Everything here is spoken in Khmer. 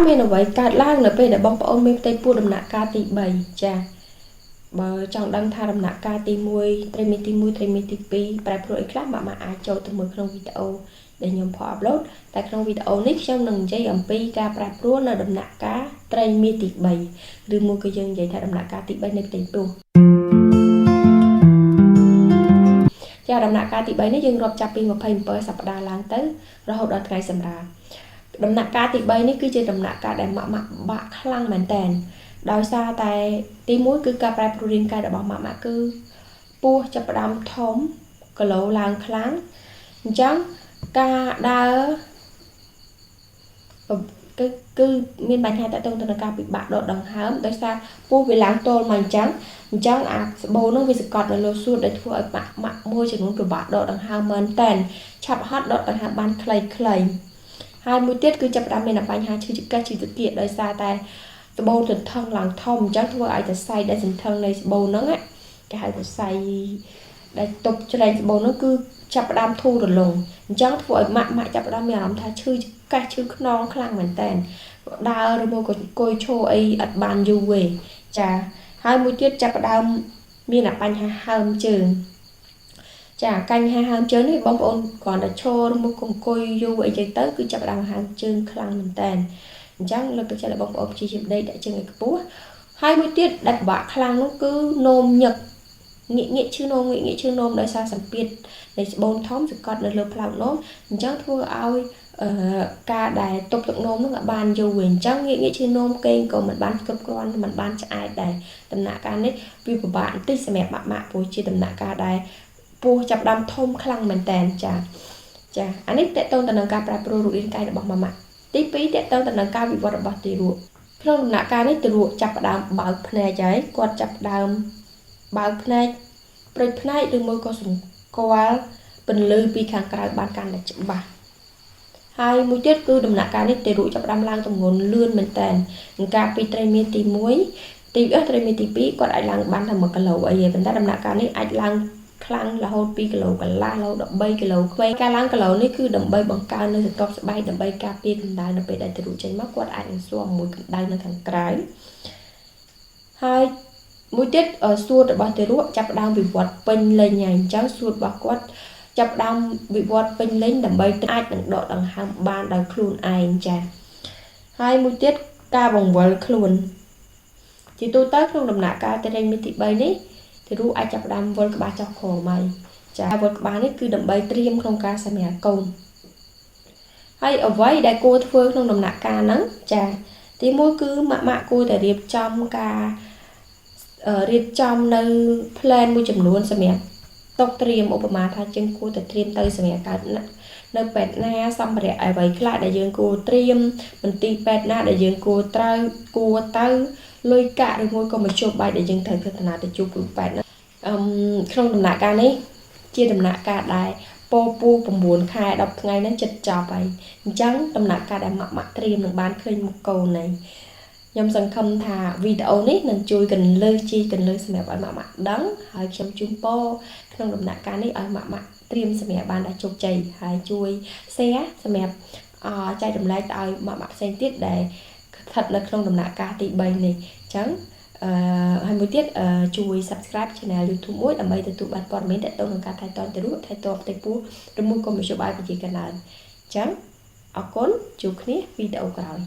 មានអ្វីកើតឡើងនៅពេលដែលបងប្អូនមានផ្ទៃពោះដំណាក់កាលទី3ចាបើចង់ដឹងថាដំណាក់កាលទី1ត្រីមាសទី1ត្រីមាសទី2ប្រែប្រួលអីខ្លះម៉ាក់អាចចូលទៅមើលក្នុងវីដេអូដែលខ្ញុំផុសអាប់ឡូតតែក្នុងវីដេអូនេះខ្ញុំនឹងនិយាយអំពីការប្រែប្រួលនៅដំណាក់កាលត្រីមាសទី3ឬមួយក៏យើងនិយាយថាដំណាក់កាលទី3នៃផ្ទៃពោះចាដំណាក់កាលទី3នេះយើងរាប់ចាប់ពី27សប្តាហ៍ឡើងទៅរហូតដល់ថ្ងៃសម្រាលដំណាក់កាលទី3នេះគឺជាដំណាក់កាលដែលម៉ាក់បាក់ខ្លាំងមែនតើដោយសារតែទី1គឺការប្រែប្រួលរាងកាយរបស់ម៉ាក់គឺពោះចាប់ផ្ដើមធំគីឡូឡើងខ្លាំងអញ្ចឹងការដើរគឺមានបញ្ហាតទៅនឹងការពិបាកដកដង្ហើមដោយសារពោះវាឡើងទល់មកអញ្ចឹងអាស្បូរនោះវាសកត់នៅលើសួតដែលធ្វើឲ្យម៉ាក់មួយចំនួនពិបាកដកដង្ហើមមែនតើឆាប់ហត់ដកដង្ហើមបានខ្លីហើយមួយទៀតគឺចាប់ផ្ដើមមានបញ្ហាឈឺចង្កេះឈឺទឹកកៀកដោយសារតែស្បូរទន្ទឹងឡើងធំអញ្ចឹងធ្វើឲ្យសរសៃដែលសន្ធឹងនៃស្បូរហ្នឹងគេហៅសរសៃដែលទប់ច្រែងស្បូរហ្នឹងគឺចាប់ផ្ដើមធូររលុងអញ្ចឹងធ្វើឲ្យម៉ាក់ចាប់ផ្ដើមមានអារម្មណ៍ថាឈឺចង្កេះឈឺខ្នងខ្លាំងមែនតើដើរឬមកក៏អង្គុយឈរអីអត់បានយូរទេចាហើយមួយទៀតចាប់ផ្ដើមមានបញ្ហាហើមជើងចាបញ្ហាហើមជើងនេះបងប្អូនគ្រាន់តែឈរមុខអង្គុយយូរអីចឹងទៅគឺចាប់ផ្ដើមហើមជើងខ្លាំងមែនតើអញ្ចឹងលើកទឹកចិត្តឲ្យបងប្អូនព្យាយាមដេកដាក់ជើងឲ្យខ្ពស់ហើយមួយទៀតដែលពិបាកខ្លាំងនោះគឺនោមញឹកងាកឈឺនោមដោយសារសម្ពាធនៃស្បូនធំសកត់នៅលើផ្លោកនោមអញ្ចឹងធ្វើឲ្យការដែលទប់ទឹកនោមនោះបានយូរវិញអញ្ចឹងងាកឈឺនោមគេងក៏មិនបានគ្រប់គ្រាន់មិនបានឆ្អែតដែរដំណាក់កាលនេះវាពិបាកបន្តិចសម្រាប់ម៉ាក់ព្រោះជាដំណាក់កាលដែលពោះចាប់ដើមធំខ្លាំងមែនតើចាអានេះតកតងទៅនឹងការប្រែប្រួលរូបរាងកាយរបស់ម៉ាក់ទី2តកតងទៅនឹងការវិវត្តរបស់ទារកក្នុងដំណាក់កាលនេះទារកចាប់ផ្ដើមបើកភ្នែកហើយគាត់ចាប់ផ្ដើមបើកភ្នែកព្រិចភ្នែកឬមួយក៏សម្គាល់ពន្លឺពីខាងក្រៅបានកាន់តែច្បាស់ហើយមួយទៀតគឺដំណាក់កាលនេះទារកចាប់ផ្ដើមឡើងទម្ងន់លឿនមែនតើនឹងការពីត្រីមាសទី1ត្រីមាសទី2គាត់អាចឡើងបានតែ1គីឡូអីទេប៉ុន្តែដំណាក់កាលនេះអាចឡើងខ្លាំងរហូត2គីឡូកន្លះរហូតដល់3គីឡូក្មេងការឡើងគីឡូនេះគឺដើម្បីបង្កើននៅស្រទាប់ស្បែកដើម្បីការពារកម្ដៅនៅពេលដែលទារកចេញមកគាត់អាចនឹងស្វាមមួយកម្ដៅនៅខាងក្រៅហើយមួយទៀតសួតរបស់ទារកចាប់ផ្ដើមវិវត្តពេញលេញហើយអញ្ចឹងសួតរបស់គាត់ចាប់ផ្ដើមវិវត្តពេញលេញដើម្បីអាចនឹងដកដង្ហើមបានដោយខ្លួនឯងចាហើយមួយទៀតការបង្វិលខ្លួនជាទូទៅក្នុងដំណាក់កាលត្រីមាសទី3នេះទារកអាចចាប់ផ្ដើមវិលក្បាលចុះក្រោមហើយចាវិលក្បាលនេះគឺដើម្បីត្រៀមក្នុងការសម្រាប់កូនហើយអ្វីដែលគួរធ្វើក្នុងដំណាក់កាលហ្នឹងចាទី1គឺម៉ាក់គួរតែរៀបចំនៅ plan មួយចំនួនសម្រាប់ទុកត្រៀមឧបមាថាយើងគួរតែត្រៀមទៅសម្រាប់កើតនៅពេទ្យណាសម្ភារៈអ្វីខ្លះដែលយើងគួរត្រៀមមន្ទីរពេទ្យណាដែលយើងគួរទៅលុយកាក់ឬមួយក៏មធ្យោបាយដែលយើងត្រូវធ្វើដំណើរទៅជួបគ្រូពេទ្យណាក្នុងដំណាក់កាលនេះជាដំណាក់កាលដែលពោ9ខែ10ថ្ងៃហ្នឹងចិត្តចប់ហើយអញ្ចឹងដំណាក់កាលដែលម៉ាក់ត្រៀមនឹងបានឃើញមុខកូនហើយខ្ញុំសង្ឃឹមថាវីដេអូនេះនឹងជួយកន្លឹះសម្រាប់ឲ្យម៉ាក់ដឹងហើយខ្ញុំជូនពរក្នុងដំណាក់កាលនេះឲ្យម៉ាក់ត្រៀមសម្រាប់បានដល់ជោគជ័យហើយជួយ share សម្រាប់ចែករំលែកទៅឲ្យម៉ាក់ផ្សេងទៀតដែលស្ថិតនៅក្នុងដំណាក់កាលទី3នេះអញ្ចឹងហើយមួយទៀតជួយ subscribe channel YouTube មួយដើម្បីទទួលបានព័ត៌មានទាក់ទងនឹងការថែទាំទារកថែទាំផ្ទៃពោះឬមួយក៏មធ្យោបាយវិជ្ជាកណ្ដាលអញ្ចឹងអរគុណជួបគ្នាវីដេអូក្រោយ